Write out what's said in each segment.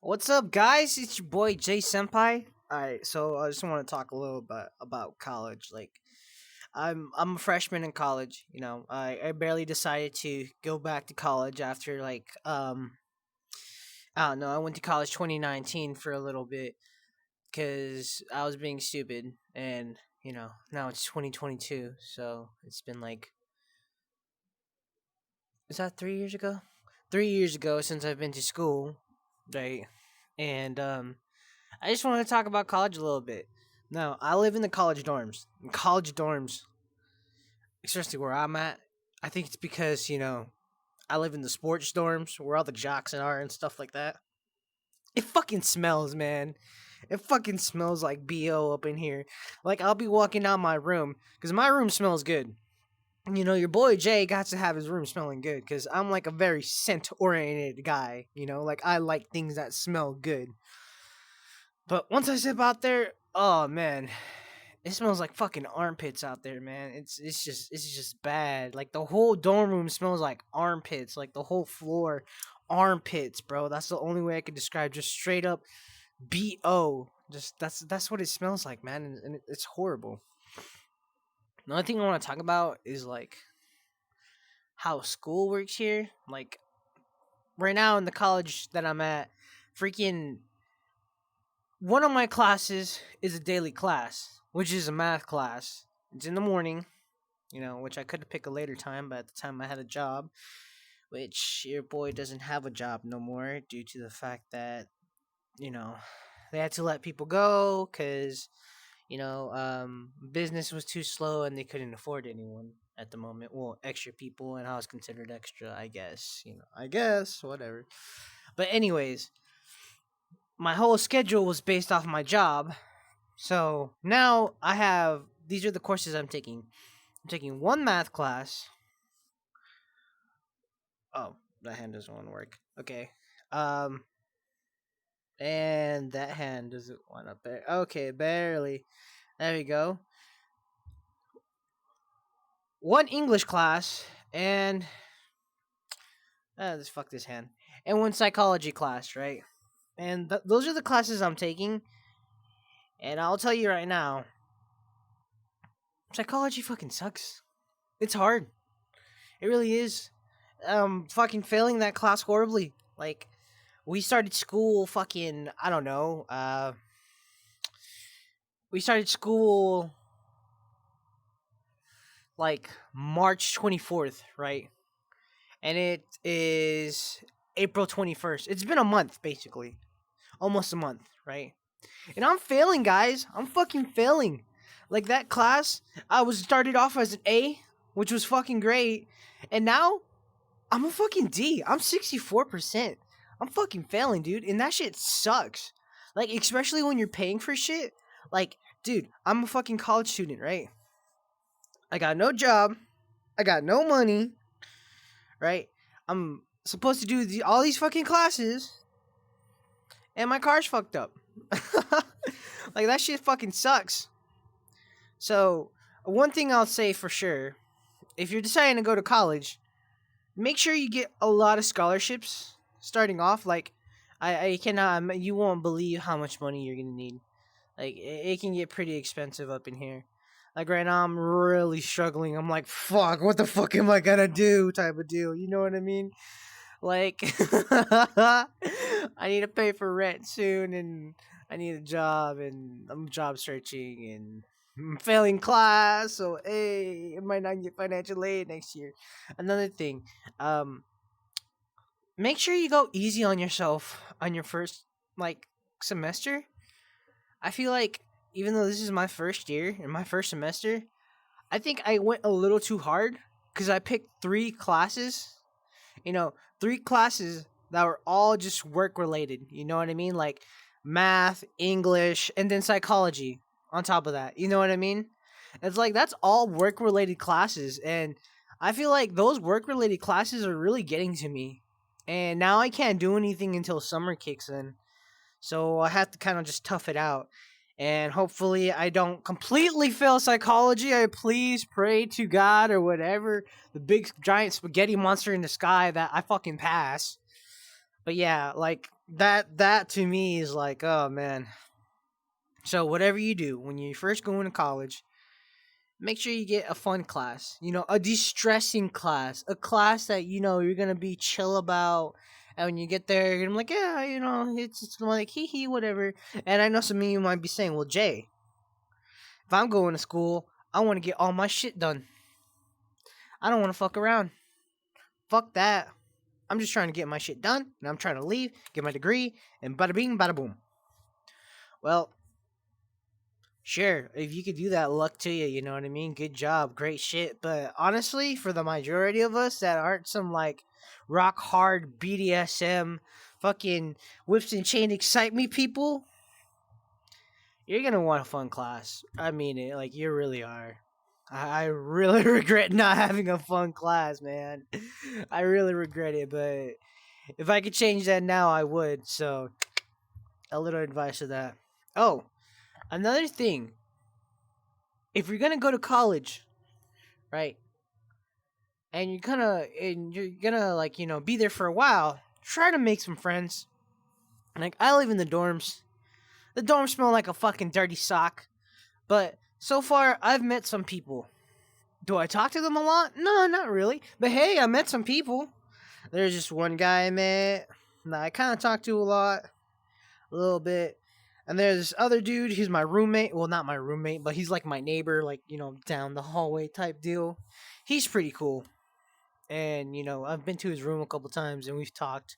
What's up, guys? It's your boy Jay Senpai. Alright, so I just want to talk a little bit about college. I'm a freshman in college. I barely decided to go back to college after I don't know. I went to college 2019 for a little bit because I was being stupid, and now it's 2022. So it's been like, is that 3 years ago? 3 years ago since I've been to school, right? And I just want to talk about college a little bit. Now, I live in the college dorms. In college dorms, especially where I'm at, I think it's because, I live in the sports dorms where all the jocks are and stuff like that. It fucking smells, man. It fucking smells like BO up in here. Like, I'll be walking out my room, because my room smells good. Your boy Jay got to have his room smelling good, because I'm like a very scent oriented guy, like I like things that smell good. But once I step out there, oh man, it smells like fucking armpits out there, man. It's just bad. Like the whole dorm room smells like armpits. Like the whole floor, armpits, bro. That's the only way I could describe. Just straight up bo. Just that's what it smells like, man, and it's horrible. Another thing I want to talk about is like how school works here. Like right now in the college that I'm at, freaking one of my classes is a daily class, which is a math class. It's in the morning, which I could pick a later time, but at the time I had a job, which your boy doesn't have a job no more due to the fact that, you know, they had to let people go because, business was too slow and they couldn't afford anyone at the moment. Well, extra people, and I was considered extra, I guess. I guess, whatever. But, anyways, my whole schedule was based off my job. So now these are the courses I'm taking. I'm taking one math class. Oh, that hand doesn't want to work. Okay. Um, and that hand doesn't want to bear. Okay, barely. There we go. One English class and let's fuck this hand. And one psychology class, right? And those are the classes I'm taking. And I'll tell you right now, psychology fucking sucks. It's hard. It really is. Fucking failing that class horribly. Like, we started school fucking, I don't know, we started school like March 24th, right? And it is April 21st. It's been a month, basically. Almost a month, right? And I'm failing, guys. I'm fucking failing. Like, that class, I was started off as an A, which was fucking great. And now, I'm a fucking D. I'm 64%. I'm fucking failing, dude. And that shit sucks. Like, especially when you're paying for shit. Like, dude, I'm a fucking college student, right? I got no job. I got no money, right? I'm supposed to do all these fucking classes. And my car's fucked up. Like, that shit fucking sucks. So, one thing I'll say for sure, if you're deciding to go to college, make sure you get a lot of scholarships starting off. Like, I cannot, you won't believe how much money you're gonna need. Like, it can get pretty expensive up in here. Like, right now, I'm really struggling. I'm like, fuck, what the fuck am I gonna do? Type of deal. You know what I mean? Like, I need to pay for rent soon, and I need a job, and I'm job searching, and I'm failing class, so hey, it might not get financial aid next year. Another thing, um, make sure you go easy on yourself on your first semester. I feel like even though this is my first year and my first semester, I think I went a little too hard because I picked three classes. Three classes that were all just work related. You know what I mean? Like math, English, and then psychology on top of that. You know what I mean? It's like that's all work related classes, and I feel like those work related classes are really getting to me. And now I can't do anything until summer kicks in. So I have to kind of just tough it out. And hopefully I don't completely fail psychology. I please pray to God or whatever, the big giant spaghetti monster in the sky, that I fucking pass. But yeah, like that to me is like, oh man. So whatever you do when you first go into college, make sure you get a fun class. A de-stressing class, a class that you're gonna be chill about. And when you get there, you're gonna be like, yeah, it's like hee hee, whatever. And I know some of you might be saying, well, Jay, if I'm going to school, I want to get all my shit done. I don't want to fuck around. Fuck that. I'm just trying to get my shit done, and I'm trying to leave, get my degree, and bada bing, bada boom. Well, sure, if you could do that, luck to you, you know what I mean? Good job, great shit. But honestly, for the majority of us that aren't some like rock hard BDSM fucking whips and chain excite me people, you're gonna want a fun class. I mean it, like you really are. I really regret not having a fun class, man. I really regret it, but if I could change that now, I would. So, a little advice of that. Oh, another thing. If you're gonna go to college, right, and you're gonna like be there for a while, try to make some friends. Like I live in the dorms. The dorms smell like a fucking dirty sock. But so far, I've met some people. Do I talk to them a lot? No, not really. But hey, I met some people. There's just one guy I met that I kind of talk to a lot, a little bit. And there's this other dude, he's my roommate. Well, not my roommate, but he's like my neighbor, like, down the hallway type deal. He's pretty cool. And, I've been to his room a couple times and we've talked.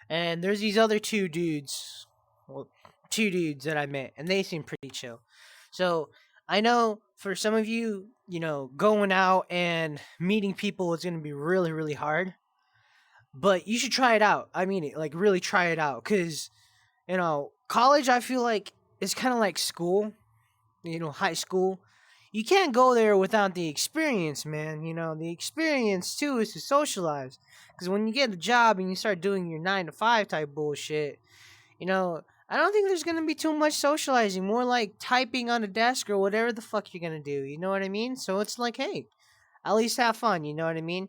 And there's these other two dudes. Well, two dudes that I met, and they seem pretty chill. So I know for some of you, going out and meeting people is going to be really, really hard. But you should try it out. I mean it, like really try it out, because college I feel like is kind of like school, high school. You can't go there without the experience, man. The experience too is to socialize. Because when you get a job and you start doing your 9 to 5 type bullshit, I don't think there's gonna be too much socializing. More like typing on a desk or whatever the fuck you're gonna do. You know what I mean? So it's like, hey, at least have fun. You know what I mean?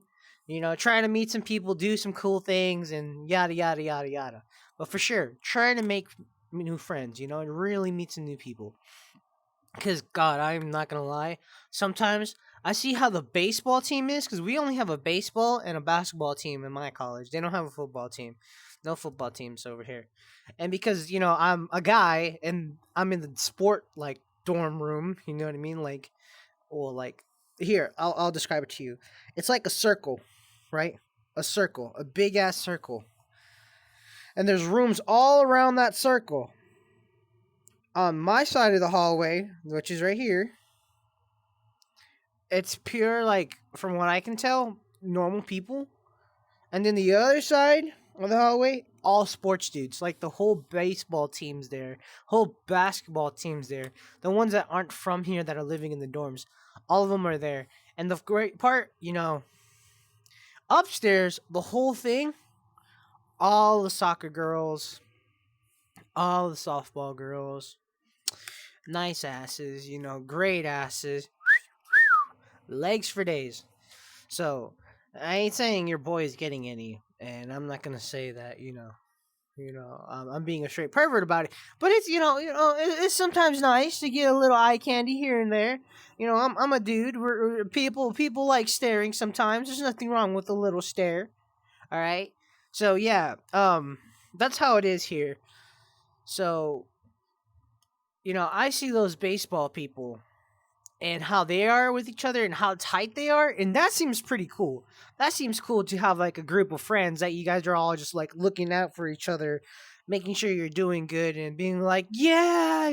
Try to meet some people, do some cool things, and yada yada yada yada. But for sure, try to make new friends. And really meet some new people. Because, God, I'm not going to lie. Sometimes I see how the baseball team is. Because we only have a baseball and a basketball team in my college. They don't have a football team. No football teams over here. And because, I'm a guy and I'm in the sport, like, dorm room. You know what I mean? Like, well, like, here, I'll describe it to you. It's like a circle, right? A circle. A big-ass circle. And there's rooms all around that circle. On my side of the hallway, which is right here, it's pure, like, from what I can tell, normal people. And then the other side of the hallway, all sports dudes. Like, the whole baseball team's there. Whole basketball team's there. The ones that aren't from here that are living in the dorms. All of them are there. And the great part, upstairs, the whole thing, all the soccer girls, all the softball girls, nice asses, great asses, legs for days. So I ain't saying your boy is getting any, and I'm not gonna say that, I'm being a straight pervert about it. But it's it's sometimes nice to get a little eye candy here and there. I'm a dude. People like staring sometimes. There's nothing wrong with a little stare. All right. So yeah, that's how it is here. So I see those baseball people and how they are with each other and how tight they are, and that seems pretty cool. That seems cool to have like a group of friends that you guys are all just like looking out for each other, making sure you're doing good and being like, yeah,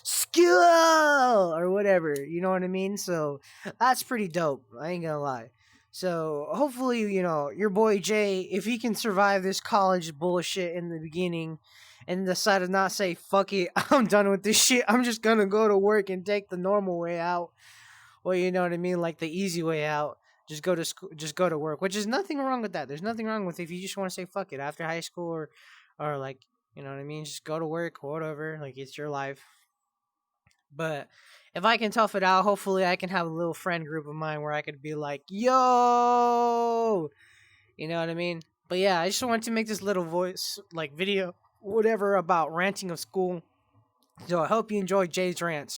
skill or whatever, you know what I mean? So that's pretty dope. I ain't gonna lie. So hopefully, your boy Jay, if he can survive this college bullshit in the beginning and decide to not say fuck it, I'm done with this shit, I'm just gonna go to work and take the normal way out. Well, you know what I mean, like the easy way out. Just go to school, just go to work, which is nothing wrong with that. There's nothing wrong with if you just want to say fuck it after high school, or like, you know what I mean, just go to work or whatever. Like, it's your life. But if I can tough it out, hopefully I can have a little friend group of mine where I could be like, yo, you know what I mean? But yeah, I just wanted to make this little voice like video, whatever, about ranting of school. So I hope you enjoyed Jay's rants.